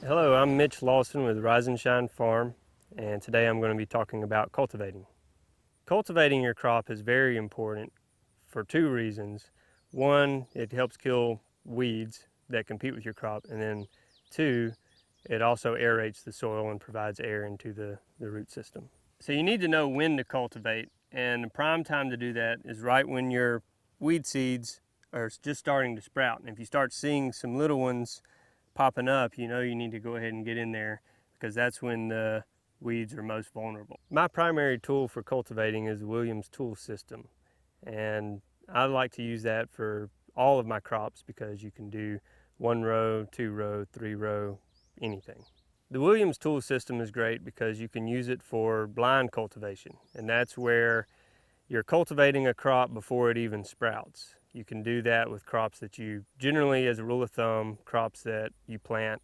Hello, I'm Mitch Lawson with Rise and Shine Farm, and today I'm going to be talking about cultivating. Cultivating your crop is very important for two reasons. One, it helps kill weeds that compete with your crop, and then two, it also aerates the soil and provides air into the root system. So you need to know when to cultivate, and the prime time to do that is right when your weed seeds are just starting to sprout. And if you start seeing some little ones popping up, you know you need to go ahead and get in there because that's when the weeds are most vulnerable. My primary tool for cultivating is the Williams tool system, and I like to use that for all of my crops because you can do 1 row, 2 row, 3 row, anything. The Williams tool system is great because you can use it for blind cultivation, and that's where you're cultivating a crop before it even sprouts. You can do that with crops that you generally, as a rule of thumb, crops that you plant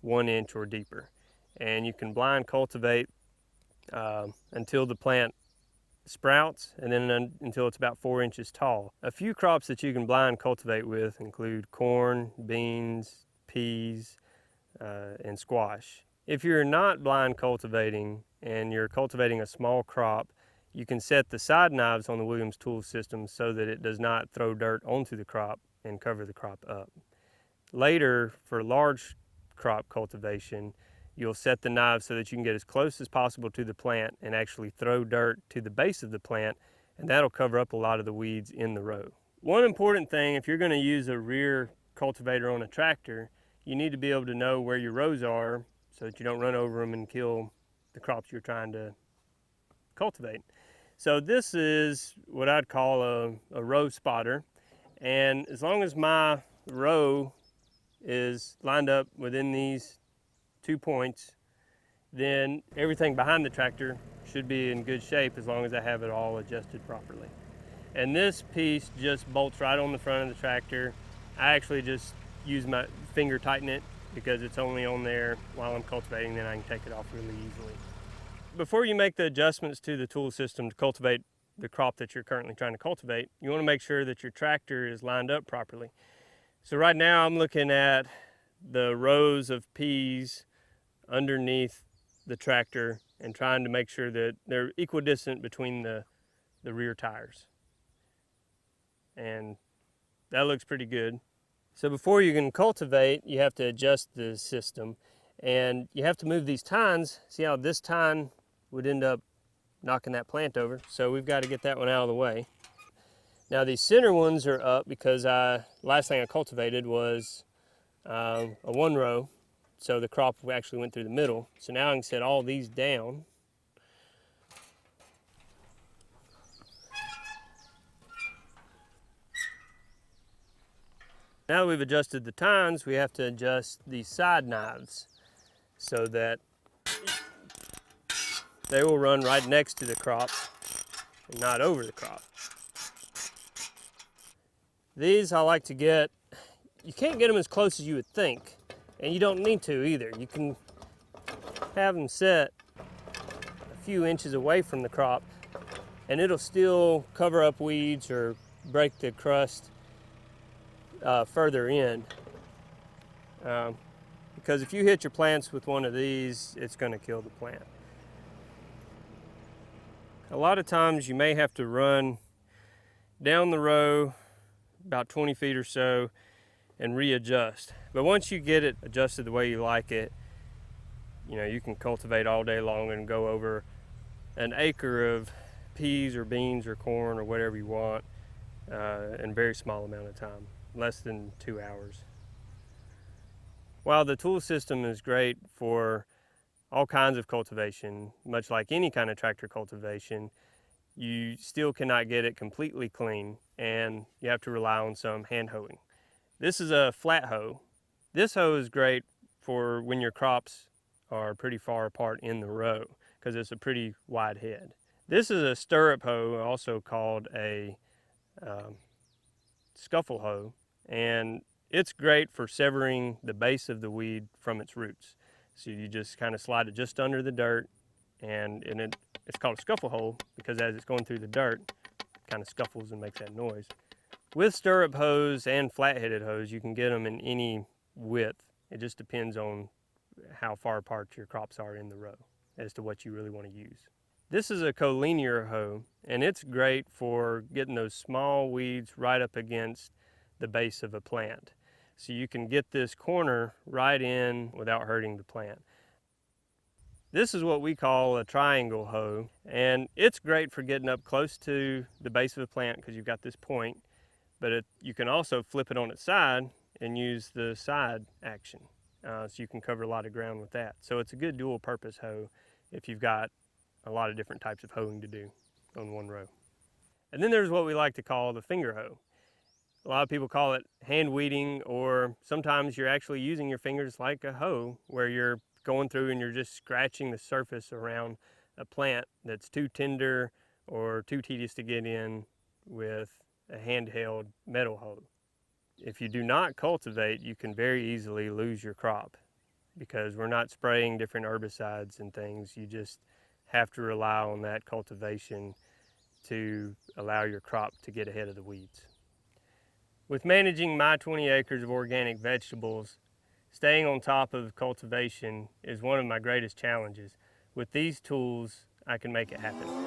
1 inch or deeper. And you can blind cultivate until the plant sprouts, and then until it's about 4 inches tall. A few crops that you can blind cultivate with include corn, beans, peas, and squash. If you're not blind cultivating and you're cultivating a small crop, you can set the side knives on the Williams tool system so that it does not throw dirt onto the crop and cover the crop up. Later, for large crop cultivation, you'll set the knives so that you can get as close as possible to the plant and actually throw dirt to the base of the plant, and that'll cover up a lot of the weeds in the row. One important thing, if you're going to use a rear cultivator on a tractor, you need to be able to know where your rows are so that you don't run over them and kill the crops you're trying to cultivate. So this is what I'd call a row spotter, and as long as my row is lined up within these 2 points, then everything behind the tractor should be in good shape as long as I have it all adjusted properly. And this piece just bolts right on the front of the tractor. I actually just use my finger, tighten it, because it's only on there while I'm cultivating, then I can take it off really easily. Before you make the adjustments to the tool system to cultivate the crop that you're currently trying to cultivate, you want to make sure that your tractor is lined up properly. So right now I'm looking at the rows of peas underneath the tractor and trying to make sure that they're equidistant between the rear tires. And that looks pretty good. So before you can cultivate, you have to adjust the system, and you have to move these tines. See how this tine would end up knocking that plant over, so we've got to get that one out of the way. Now these center ones are up because last thing I cultivated was a 1 row, so the crop actually went through the middle. So now I can set all these down. Now that we've adjusted the tines, we have to adjust these side knives so that they will run right next to the crop and not over the crop. These I like to get, you can't get them as close as you would think, and you don't need to either. You can have them set a few inches away from the crop, and it'll still cover up weeds or break the crust further in. Because if you hit your plants with one of these, it's going to kill the plant. A lot of times you may have to run down the row about 20 feet or so and readjust. But once you get it adjusted the way you like it, you know, you can cultivate all day long and go over an acre of peas or beans or corn or whatever you want in a very small amount of time, less than 2 hours. While the tool system is great for all kinds of cultivation, much like any kind of tractor cultivation, you still cannot get it completely clean, and you have to rely on some hand hoeing. This is a flat hoe. This hoe is great for when your crops are pretty far apart in the row because it's a pretty wide head. This is a stirrup hoe, also called a scuffle hoe, and it's great for severing the base of the weed from its roots. So you just kind of slide it just under the dirt, and it's called a scuffle hoe because as it's going through the dirt, it kind of scuffles and makes that noise. With stirrup hoes and flat-headed hoes, you can get them in any width. It just depends on how far apart your crops are in the row as to what you really want to use. This is a collinear hoe, and it's great for getting those small weeds right up against the base of a plant. So you can get this corner right in without hurting the plant. This is what we call a triangle hoe, and it's great for getting up close to the base of the plant because you've got this point, but you can also flip it on its side and use the side action. So you can cover a lot of ground with that. So it's a good dual purpose hoe if you've got a lot of different types of hoeing to do on one row. And then there's what we like to call the finger hoe. A lot of people call it hand weeding, or sometimes you're actually using your fingers like a hoe where you're going through and you're just scratching the surface around a plant that's too tender or too tedious to get in with a handheld metal hoe. If you do not cultivate, you can very easily lose your crop because we're not spraying different herbicides and things. You just have to rely on that cultivation to allow your crop to get ahead of the weeds. With managing my 20 acres of organic vegetables, staying on top of cultivation is one of my greatest challenges. With these tools, I can make it happen.